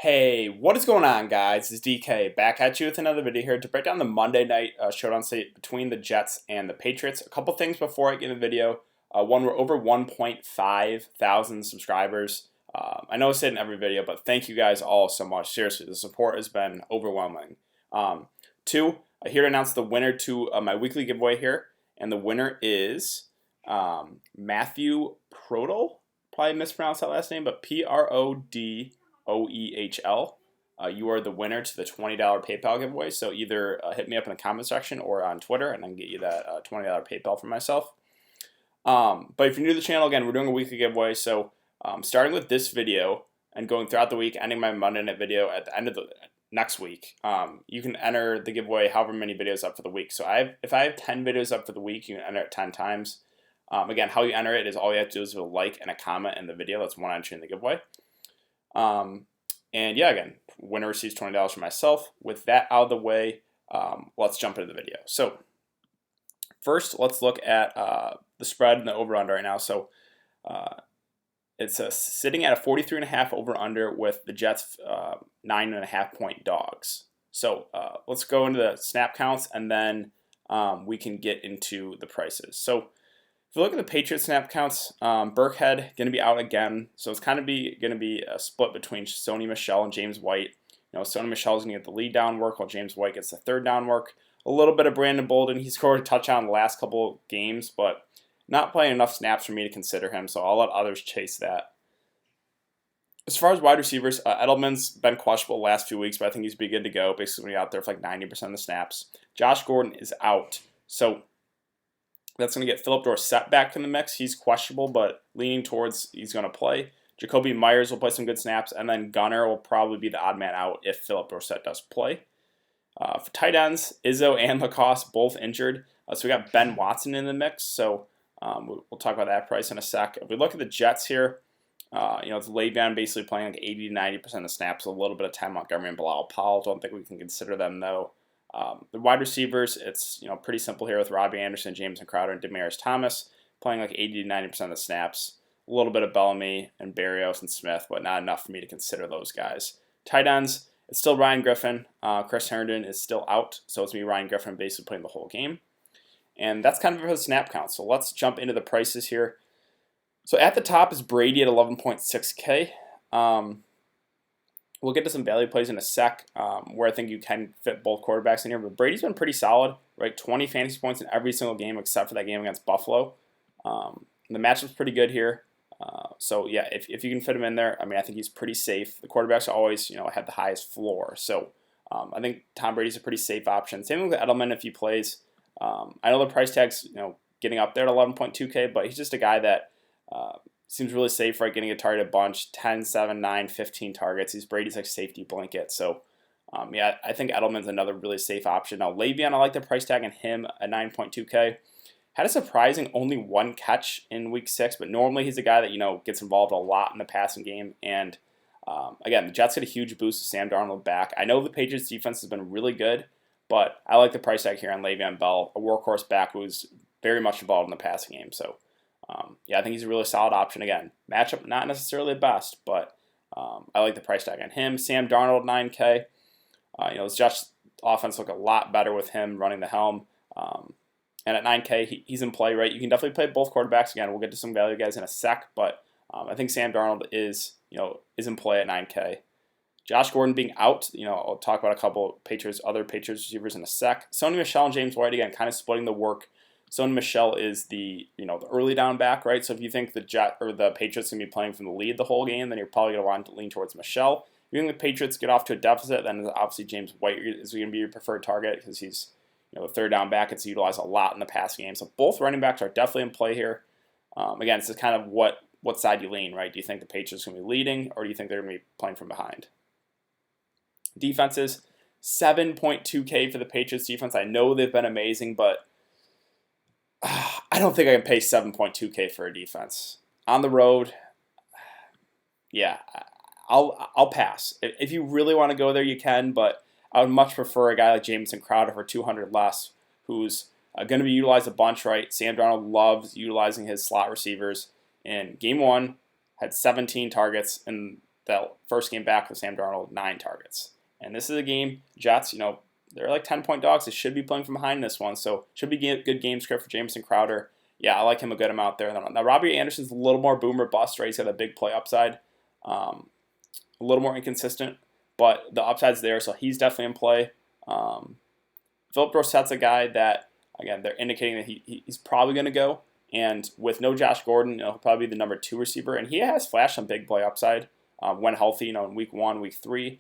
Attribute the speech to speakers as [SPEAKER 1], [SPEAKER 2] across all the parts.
[SPEAKER 1] Hey, what is going on, guys? It's DK back at you with another video here to break down the Monday Night Showdown slate between the Jets and the Patriots. A couple things before I get into the video. One, we're over 1.5 thousand subscribers. I know I say it in every video, but thank you guys all so much. Seriously, the support has been overwhelming. Two, I'm here to announce the winner to my weekly giveaway here, and the winner is Matthew Prodel. Probably mispronounced that last name, but ProdOEHL. You are the winner to the $20 PayPal giveaway. So either hit me up in the comment section or on Twitter, and I can get you that $20 PayPal for myself. But if you're new to the channel, again, we're doing a weekly giveaway. So starting with this video and going throughout the week, ending my Monday night video at the end of the next week, you can enter the giveaway however many videos up for the week. So if I have 10 videos up for the week, you can enter it 10 times. Again, how you enter it is all you have to do is a like and a comment in the video. That's one entry in the giveaway. And yeah, again, winner receives $20 from myself. With that out of the way, let's jump into the video. So first, let's look at the spread and the over-under right now. So it's sitting at a 43.5 over-under with the Jets 9.5 point dogs. So let's go into the snap counts, and then we can get into the prices. So if you look at the Patriots snap counts, Burkhead going to be out again, so it's kind of going to be a split between Sony Michel and James White. Sony Michel is going to get the lead down work while James White gets the third down work. A little bit of Brandon Bolden. He scored a touchdown in the last couple games, but not playing enough snaps for me to consider him, so I'll let others chase that. As far as wide receivers, Edelman's been questionable the last few weeks, but I think he's be good to go. Basically, out there for like 90% of the snaps. Josh Gordon is out, so that's going to get Philip Dorsett back in the mix. He's questionable, but leaning towards he's going to play. Jacoby Myers will play some good snaps, and then Gunner will probably be the odd man out if Philip Dorsett does play. For tight ends, Izzo and Lacoste both injured. So we got Ben Watson in the mix, so we'll talk about that price in a sec. If we look at the Jets here, it's Le'Veon basically playing like 80 to 90% of the snaps, a little bit of Ty Montgomery and Bilal Powell. Don't think we can consider them, though. The wide receivers, it's pretty simple here with Robbie Anderson, Jameson Crowder, and Demaryius Thomas playing like 80 to 90% of the snaps. A little bit of Bellamy and Berrios and Smith, but not enough for me to consider those guys. Tight ends, it's still Ryan Griffin. Chris Herndon is still out, so it's me, Ryan Griffin, basically playing the whole game. And that's kind of for the snap count. So let's jump into the prices here. So at the top is Brady at 11.6K. We'll get to some value plays in a sec, where I think you can fit both quarterbacks in here. But Brady's been pretty solid, right? 20 fantasy points in every single game except for that game against Buffalo. The matchup's pretty good here. So yeah, if you can fit him in there, I think he's pretty safe. The quarterbacks always, have the highest floor. So I think Tom Brady's a pretty safe option. Same with Edelman if he plays. I know the price tag's, getting up there at 11.2K, but he's just a guy that seems really safe, right? Getting a target a bunch, 10, 7, 9, 15 targets. He's Brady's like safety blanket. So, yeah, I think Edelman's another really safe option. Now, Le'Veon, I like the price tag on him at 9.2K. Had a surprising only one catch in week 6, but normally he's a guy that, gets involved a lot in the passing game. And, again, the Jets get a huge boost with Sam Darnold back. I know the Patriots defense has been really good, but I like the price tag here on Le'Veon Bell, a workhorse back who's very much involved in the passing game. So, yeah, I think he's a really solid option. Again, matchup not necessarily the best, but I like the price tag on him. Sam Darnold, 9K. His Jets offense look a lot better with him running the helm. And at 9K, he's in play, right? You can definitely play both quarterbacks. Again, we'll get to some value guys in a sec, but I think Sam Darnold is in play at 9K. Josh Gordon being out, I'll talk about a couple other Patriots receivers in a sec. Sony Michel and James White, again, kind of splitting the work. Sony Michel is the the early down back, right? So if you think the Patriots going to be playing from the lead the whole game, then you're probably going to want to lean towards Michel. If you think the Patriots get off to a deficit, then obviously James White is going to be your preferred target because he's the third down back. It's utilized a lot in the pass game. So both running backs are definitely in play here. Again, it's just kind of what side you lean, right? Do you think the Patriots are going to be leading, or do you think they're going to be playing from behind? Defenses, 7.2K for the Patriots defense. I know they've been amazing, but I don't think I can pay 7.2K for a defense. On the road, yeah, I'll pass. If you really want to go there, you can, but I would much prefer a guy like Jameson Crowder for 200 less, who's going to be utilized a bunch, right? Sam Darnold loves utilizing his slot receivers. In game 1, had 17 targets, and that first game back with Sam Darnold, 9 targets. And this is a game, Jets, they're like 10-point dogs. They should be playing from behind this one, so should be a good game script for Jamison Crowder. Yeah, I like him a good amount there. Now, Robbie Anderson's a little more boomer bust, right? He's got a big play upside, a little more inconsistent, but the upside's there, so he's definitely in play. Philip Dorsett's a guy that, again, they're indicating that he's probably going to go, and with no Josh Gordon, he'll probably be the number 2 receiver, and he has flashed some big play upside when healthy, in week 1, week 3.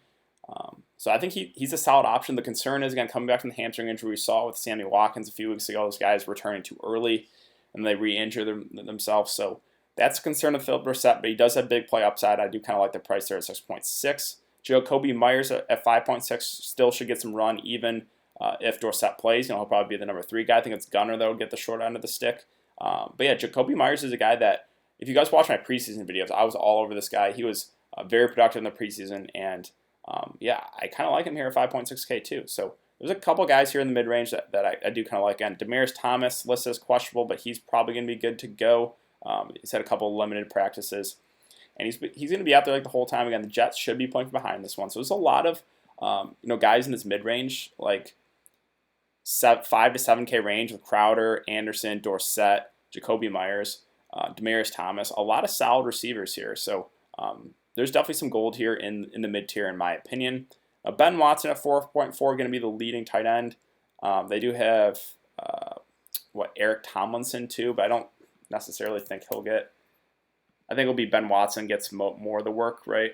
[SPEAKER 1] So I think he's a solid option. The concern is, again, coming back from the hamstring injury we saw with Sammy Watkins a few weeks ago. Those guys returning too early, and they re-injure themselves. So that's a concern of Philip Dorsett, but he does have big play upside. I do kind of like the price there at 6.6. Jacoby Myers at 5.6 still should get some run, even if Dorsett plays. He'll probably be the number 3 guy. I think it's Gunner that will get the short end of the stick. But yeah, Jacoby Myers is a guy that, if you guys watch my preseason videos, I was all over this guy. He was very productive in the preseason, and yeah, I kind of like him here at 5.6K too. So there's a couple guys here in the mid-range that I do kind of like. And Demaryius Thomas listed as questionable, but he's probably going to be good to go. He's had a couple of limited practices, and he's going to be out there like the whole time. Again, the Jets should be playing from behind this one. So there's a lot of guys in this mid-range, like 5 to 7K range with Crowder, Anderson, Dorsett, Jacoby Myers, Demaryius Thomas. A lot of solid receivers here. So there's definitely some gold here in the mid-tier, in my opinion. Ben Watson at 4.4 going to be the leading tight end. They do have, Eric Tomlinson too, but I don't necessarily think he'll get. I think it'll be Ben Watson gets more of the work, right?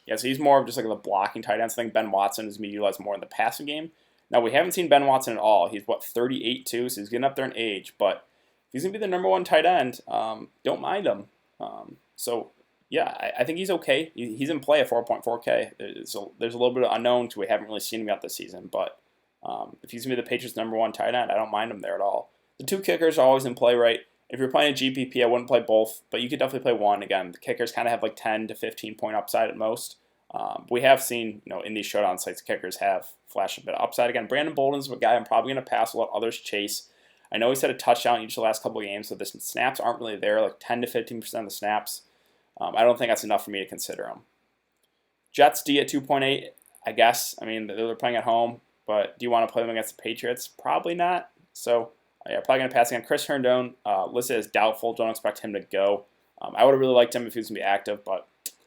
[SPEAKER 1] Yeah, so he's more of just like the blocking tight ends. I think Ben Watson is going to be utilized more in the passing game. Now, we haven't seen Ben Watson at all. He's, 38 too, so he's getting up there in age, but he's going to be the number 1 tight end. Don't mind him. So, yeah, I think he's okay. He's in play at 4.4K. There's a little bit of unknown to we haven't really seen him yet this season. But if he's going to be the Patriots' number 1 tight end, I don't mind him there at all. The 2 kickers are always in play, right? If you're playing a GPP, I wouldn't play both, but you could definitely play one. Again, the kickers kind of have like 10 to 15 point upside at most. We have seen, in these showdown sites, kickers have flashed a bit of upside. Again, Brandon Bolden's a guy I'm probably going to pass. We'll let others chase. I know he's had a touchdown each of the last couple of games, so the snaps aren't really there, like 10 to 15% of the snaps. I don't think that's enough for me to consider him. Jets D at 2.8, I guess. I mean, they're playing at home, but do you want to play them against the Patriots? Probably not. So, yeah, probably going to pass again. Chris Herndon, listed as doubtful. Don't expect him to go. I would have really liked him if he was going to be active, but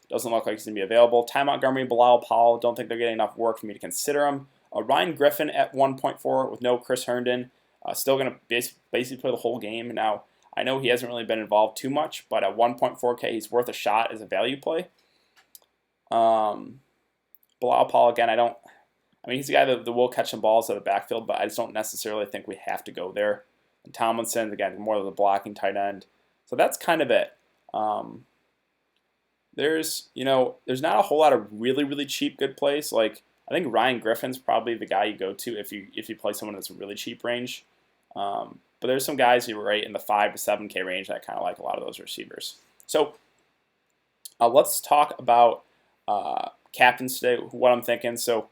[SPEAKER 1] doesn't look like he's going to be available. Ty Montgomery, Bilal Powell, don't think they're getting enough work for me to consider him. Ryan Griffin at 1.4 with no Chris Herndon. Still going to basically play the whole game. Now, I know he hasn't really been involved too much, but at 1.4K, he's worth a shot as a value play. Bilal Powell, again, he's a guy that will catch some balls out of the backfield, but I just don't necessarily think we have to go there. And Tomlinson, again, more of the blocking tight end. So that's kind of it. There's not a whole lot of really, really cheap good plays. Like, I think Ryan Griffin's probably the guy you go to if you play someone that's a really cheap range. But there's some guys who are right in the 5 to 7K range that I kind of like a lot of those receivers. So let's talk about captains today, what I'm thinking. So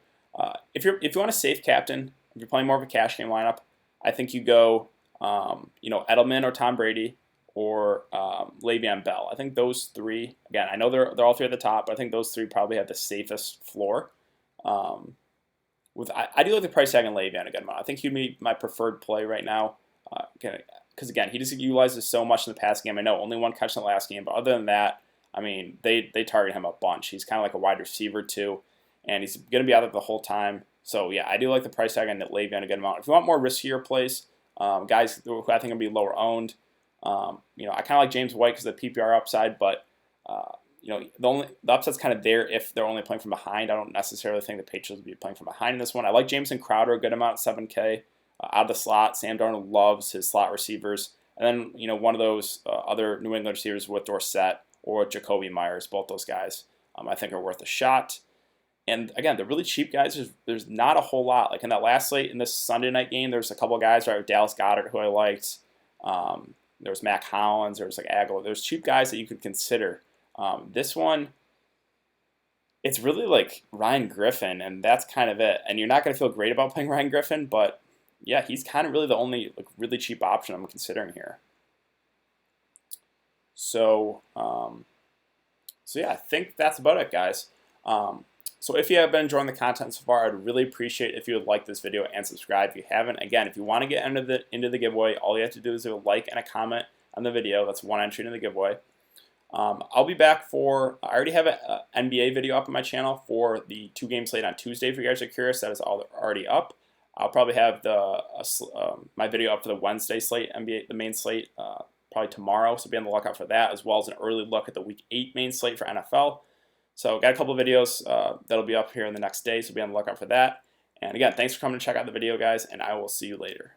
[SPEAKER 1] if you want a safe captain, if you're playing more of a cash game lineup, I think you go Edelman or Tom Brady or Le'Veon Bell. I think those 3, again, I know they're all 3 at the top, but I think those 3 probably have the safest floor. I do like the price tag on Le'Veon again. I think he'd be my preferred play right now. Because again, he just utilizes so much in the past game. I know only 1 catch in the last game, but other than that, I mean, they target him a bunch. He's kind of like a wide receiver too, and he's going to be out there the whole time. So yeah, I do like the price tag on Le'Veon a good amount. If you want more riskier plays, guys who I think will be lower owned, I kind of like James White because of the PPR upside, but the upside's kind of there if they're only playing from behind. I don't necessarily think the Patriots will be playing from behind in this one. I like Jamison Crowder a good amount at 7K. Out of the slot, Sam Darnold loves his slot receivers. And then, one of those other New England receivers with Dorsett or Jacoby Myers, both those guys, I think are worth a shot. And again, the really cheap guys, there's not a whole lot. Like in that last slate in this Sunday night game, there's a couple of guys, right, with Dallas Goedert, who I liked. There was Mac Hollins, there was like Aguilar. There's cheap guys that you could consider. This one, it's really like Ryan Griffin, and that's kind of it. And you're not going to feel great about playing Ryan Griffin, but yeah, he's kind of really the only like really cheap option I'm considering here. So, so yeah, I think that's about it, guys. So if you have been enjoying the content so far, I'd really appreciate if you would like this video and subscribe if you haven't. Again, if you want to get into the giveaway, all you have to do is leave a like and a comment on the video. That's one entry into the giveaway. I'll be back for, I already have an NBA video up on my channel for the 2-game slate on Tuesday if you guys are curious. That is already up. I'll probably have my video up for the Wednesday slate, NBA, the main slate, probably tomorrow. So be on the lookout for that, as well as an early look at the Week 8 main slate for NFL. So got a couple of videos that'll be up here in the next day, so be on the lookout for that. And again, thanks for coming to check out the video, guys, and I will see you later.